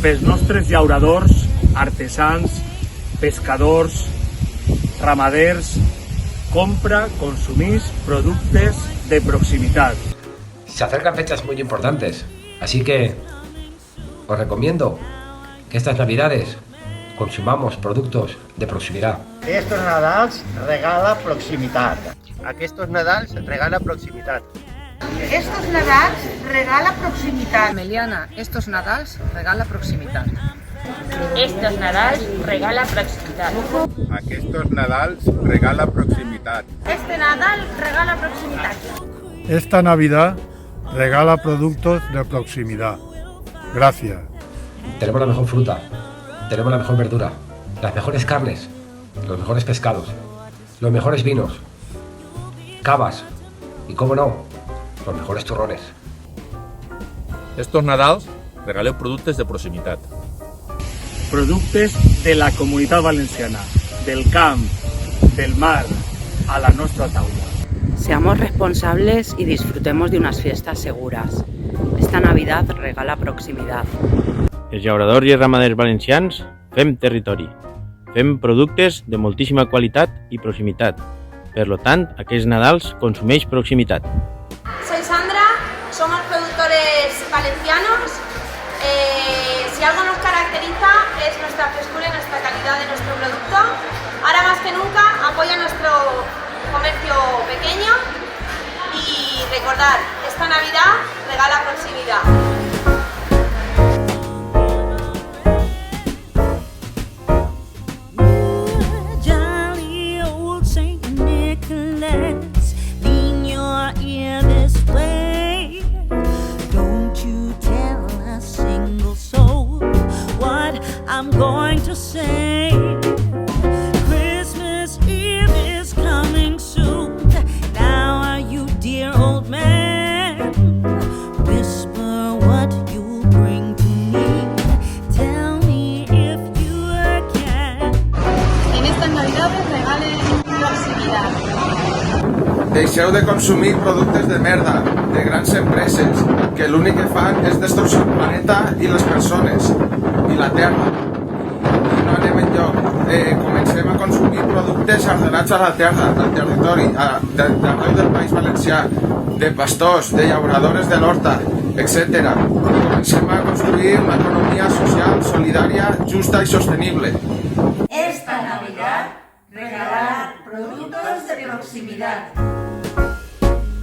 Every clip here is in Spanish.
pels nostres llauradors, artesans, pescadors, ramaders, compra, consumís productes de proximitat. Se acercan fechas muy importantes, así que os recomiendo que estas navidades consumamos productos de proximitat. Estos Nadals regala proximitat. Aquestos Nadals regala proximitat. Estos Nadals regala proximitat. Meliana, estos Nadals regala proximitat. Estos Nadals regala proximitat. Aquestos Nadals regala proximitat. Este Nadal regala proximitat. Esta Navidad regala productos de proximidad. Gracias. Tenemos la mejor fruta, tenemos la mejor verdura, las mejores carnes, los mejores pescados, los mejores vinos, cavas y, cómo no, los mejores turrones. Estos Nadals regaleu productes de proximitat. Productes de la Comunitat Valenciana, del camp, del mar, a la nostra taula. Seamos responsables y disfrutemos de unas fiestas seguras. Esta Navidad regala proximitat. Els llauradors i els ramaders valencians fem territori, fem productes de moltíssima qualitat i proximitat. Per lo tant, aquests Nadals consumeix proximitat. Soy Sandra, somos productores valencianos. Si algo nos caracteriza es nuestra frescura y nuestra calidad de nuestro producto. Ahora más que nunca apoya nuestro comercio pequeño y recordar, esta Navidad regala proximidad. I'm going to say Christmas Eve is coming soon. Now are you, dear old man? Whisper what you'll bring to me. Tell me if you can. En estas Navidades regale proximitat. Deixeu de consumir productes de merda, de grans empreses, que l'únic que fan és destrossar el planeta i les persones, i la terra. I no anem enlloc. Comencem a consumir productes ordenats a la terra, al territori, d'arreu del País Valencià, de pastors, de llauradores de l'horta, etc. Comencem a construir una economia social, solidària, justa i sostenible. Esta Navidad regalar productos de proximidad.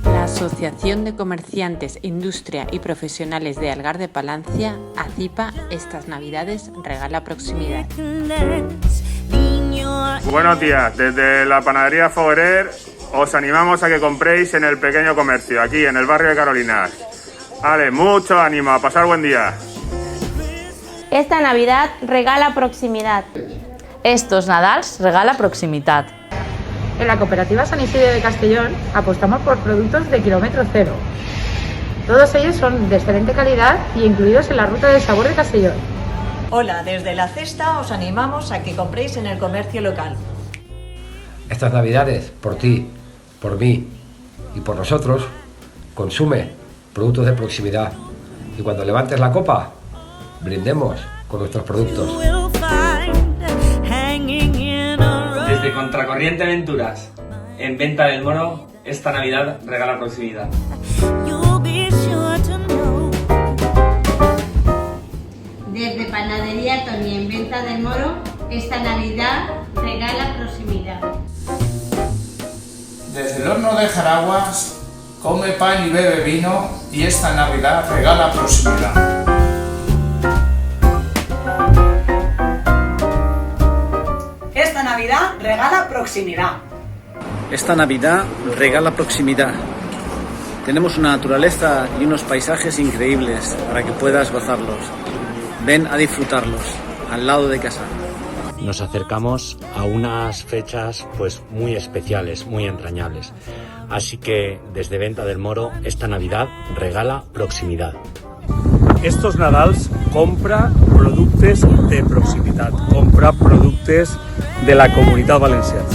La Asociación de Comerciantes, Industria y Profesionales de Algar de Palancia, ACIPA, estas Navidades regala proximidad. Buenos días, desde la panadería Foguerer os animamos a que compréis en el pequeño comercio, aquí en el barrio de Carolinas. Vale, mucho ánimo, a pasar buen día. Esta Navidad regala proximidad. Estos Nadals regala proximitat. En la Cooperativa San Isidro de Castellón apostamos por productos de kilómetro cero. Todos ellos son de excelente calidad y incluidos en la ruta del sabor de Castellón. Hola, desde La Cesta os animamos a que compréis en el comercio local. Estas Navidades, por ti, por mí y por nosotros, consume productos de proximidad. Y cuando levantes la copa, brindemos con nuestros productos. Desde Contracorriente Aventuras, en Venta del Moro, esta Navidad regala proximidad. Desde Panadería Toni, en Venta del Moro, esta Navidad regala proximidad. Desde el horno de Jaraguas, come pan y bebe vino, y esta Navidad regala proximidad. Esta Navidad regala proximidad. Esta Navidad regala proximidad. Tenemos una naturaleza y unos paisajes increíbles para que puedas gozarlos. Ven a disfrutarlos, al lado de casa. Nos acercamos a unas fechas pues muy especiales, muy entrañables. Así que desde Venta del Moro, esta Navidad regala proximidad. Estos Nadals compra productes de proximitat, compra productes de la Comunitat Valenciana.